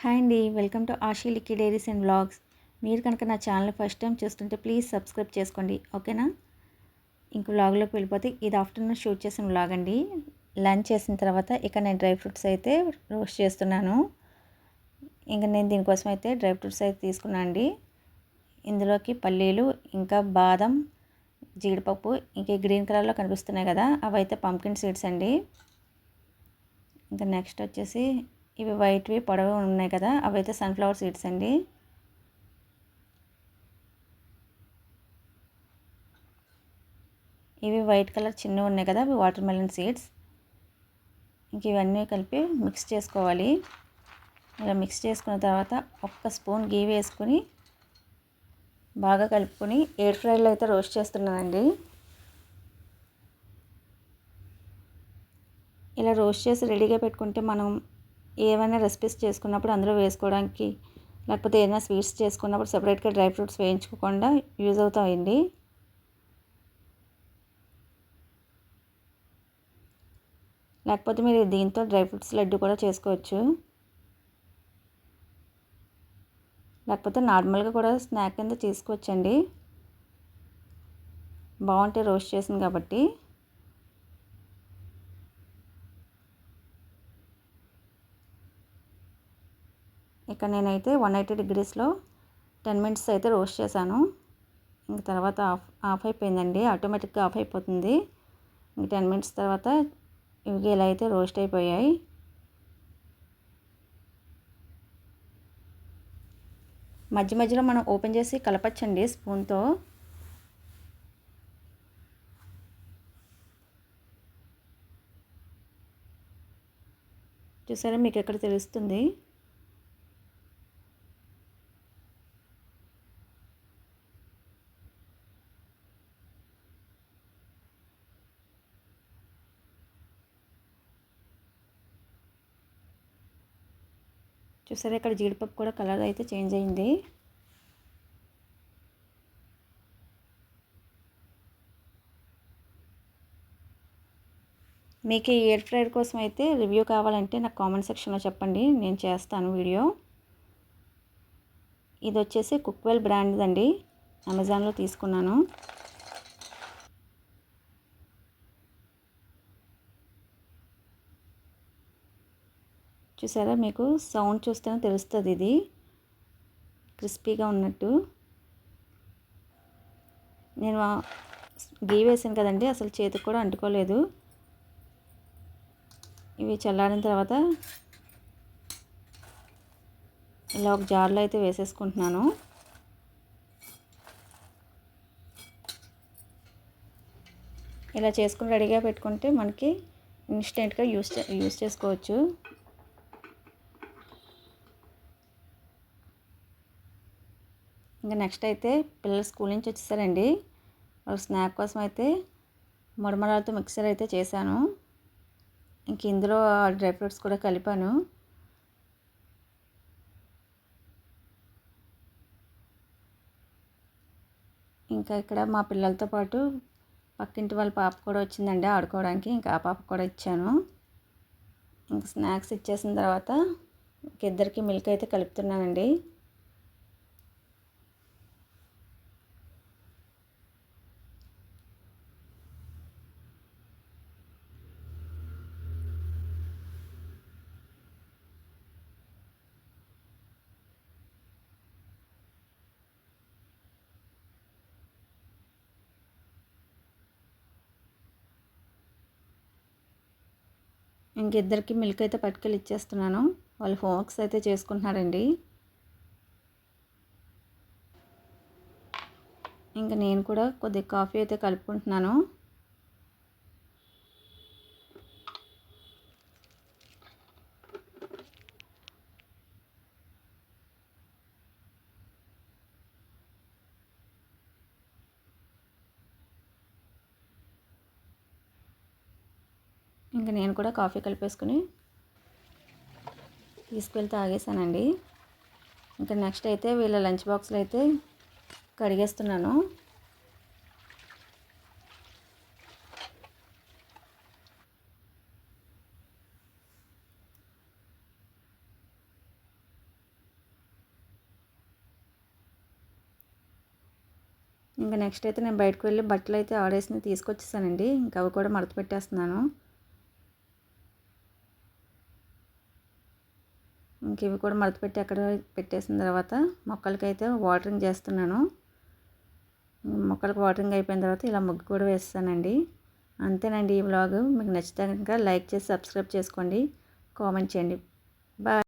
Hi అండి, welcome to Ashi Likki diaries and vlogs. మీరు కనుక నా ఛానల్ ఫస్ట్ టైం చూస్తుంటే ప్లీజ్ సబ్స్క్రైబ్ చేసుకోండి, ఓకేనా? ఇంక వ్లాగ్లోకి వెళ్ళిపోతే ఇది ఆఫ్టర్నూన్ షూట్ చేసిన వ్లాగ్ అండి. లంచ్ చేసిన తర్వాత ఇక నేను డ్రై ఫ్రూట్స్ అయితే రోస్ట్ చేస్తున్నాను. ఇంకా నేను దీనికోసం అయితే డ్రై ఫ్రూట్స్ అయితే తీసుకున్నాను అండి. ఇందులోకి పల్లీలు, ఇంకా బాదం, జీడిపప్పు, ఇంకా గ్రీన్ కలర్లో కనిపిస్తున్నాయి కదా, అవైతే పంకిన్ సీడ్స్ అండి. ఇంకా నెక్స్ట్ వచ్చేసి ఇవి వైట్వి పొడవు ఉన్నాయి కదా, అవైతే సన్ఫ్లవర్ సీడ్స్ అండి. ఇవి వైట్ కలర్ చిన్నవి ఉన్నాయి కదా, అవి వాటర్ మెలన్ సీడ్స్. ఇంక ఇవన్నీ కలిపి మిక్స్ చేసుకోవాలి. ఇలా మిక్స్ చేసుకున్న తర్వాత ఒక్క స్పూన్ గీ వేసుకుని బాగా కలుపుకొని ఎయిర్ ఫ్రైలో అయితే రోస్ట్ చేస్తున్నానండి. ఇలా రోస్ట్ చేసి రెడీగా పెట్టుకుంటే మనం ఏమైనా రెసిపీస్ చేసుకున్నప్పుడు అందులో వేసుకోవడానికి, లేకపోతే ఏదైనా స్వీట్స్ చేసుకున్నప్పుడు సెపరేట్గా డ్రై ఫ్రూట్స్ వేయించుకోకుండా యూజ్ అవుతాయండి. లేకపోతే మీరు దీంతో డ్రై ఫ్రూట్స్ లడ్డు కూడా చేసుకోవచ్చు. లేకపోతే నార్మల్గా కూడా స్నాక్ కింద తీసుకోవచ్చండి, బాగుంటాయి రోస్ట్ చేసింది కాబట్టి. ఇక్కడ నేనైతే 180 డిగ్రీస్లో 10 మినిట్స్ అయితే రోస్ట్ చేశాను. ఇంక తర్వాత ఆఫ్ అయిపోయిందండి, ఆటోమేటిక్గా ఆఫ్ అయిపోతుంది. ఇంక 10 మినిట్స్ తర్వాత ఇవి ఇలా అయితే రోస్ట్ అయిపోయాయి. మధ్య మధ్యలో మనం ఓపెన్ చేసి కలపచ్చండి స్పూన్తో. చూసారా, మీకు ఎక్కడ తెలుస్తుంది? చూసారా, ఇక్కడ జీడిపప్పు కూడా కలర్ అయితే చేంజ్ అయింది. మీకు ఈ ఎయిర్ ఫ్రైయర్ కోసం అయితే రివ్యూ కావాలంటే నాకు కామెంట్ సెక్షన్లో చెప్పండి, నేను చేస్తాను వీడియో. ఇది వచ్చేసి కుక్వెల్ బ్రాండ్ అండి, అమెజాన్లో తీసుకున్నాను. చూసారా, మీకు సౌండ్ చూస్తేనే తెలుస్తుంది ఇది క్రిస్పీగా ఉన్నట్టు. నేను గీ వేసాను కదండి, అసలు చేతికి కూడా అంటుకోలేదు. ఇవి చల్లారిన తర్వాత ఇలా ఒక జార్లో అయితే వేసేసుకుంటున్నాను. ఇలా చేసుకుని రెడీగా పెట్టుకుంటే మనకి ఇన్స్టెంట్గా యూస్ చేసుకోవచ్చు. ఇంకా నెక్స్ట్ అయితే పిల్లలు స్కూల్ నుంచి వచ్చేసారండి. వాళ్ళ స్నాక్ కోసం అయితే మరమరాలతో మిక్సర్ అయితే చేశాను. ఇంక ఇందులో డ్రై ఫ్రూట్స్ కూడా కలిపాను. ఇంకా ఇక్కడ మా పిల్లలతో పాటు పక్కింటి వాళ్ళ పాప కూడా వచ్చిందండి ఆడుకోవడానికి, ఇంకా ఆ పాప కూడా ఇచ్చాను. ఇంక స్నాక్స్ ఇచ్చేసిన తర్వాత ఇద్దరికి మిల్క్ అయితే కలుపుతున్నానండి. ఇంకిద్దరికి మిల్క్ అయితే పట్టుకెళ్ళి ఇచ్చేస్తున్నాను. వాళ్ళు హోంవర్క్స్ అయితే చేసుకుంటున్నారండి. ఇంకా నేను కూడా కొద్దిగా కాఫీ అయితే కలుపుకుంటున్నాను. ఇంకా నేను కూడా కాఫీ కలిపేసుకుని తీసుకెళ్ళి తాగేసానండి. ఇంకా నెక్స్ట్ అయితే వీళ్ళ లంచ్ బాక్స్లో అయితే కడిగేస్తున్నాను. ఇంకా నెక్స్ట్ అయితే నేను బయటకు వెళ్ళి బట్టలు అయితే ఆడేసి తీసుకొచ్చేసానండి. ఇంకా అవి కూడా మడత పెట్టేస్తున్నాను. ఇంక ఇవి కూడా మడత పెట్టి అక్కడ పెట్టేసిన తర్వాత మొక్కలకైతే వాటరింగ్ చేస్తున్నాను. మొక్కలకు వాటరింగ్ అయిపోయిన తర్వాత ఇలా ముగ్గు కూడా వేస్తానండి. అంతేనండి ఈ వ్లాగ్. మీకు నచ్చితే కనుక లైక్ చేసి సబ్స్క్రైబ్ చేసుకోండి, కామెంట్ చేయండి. బాయ్.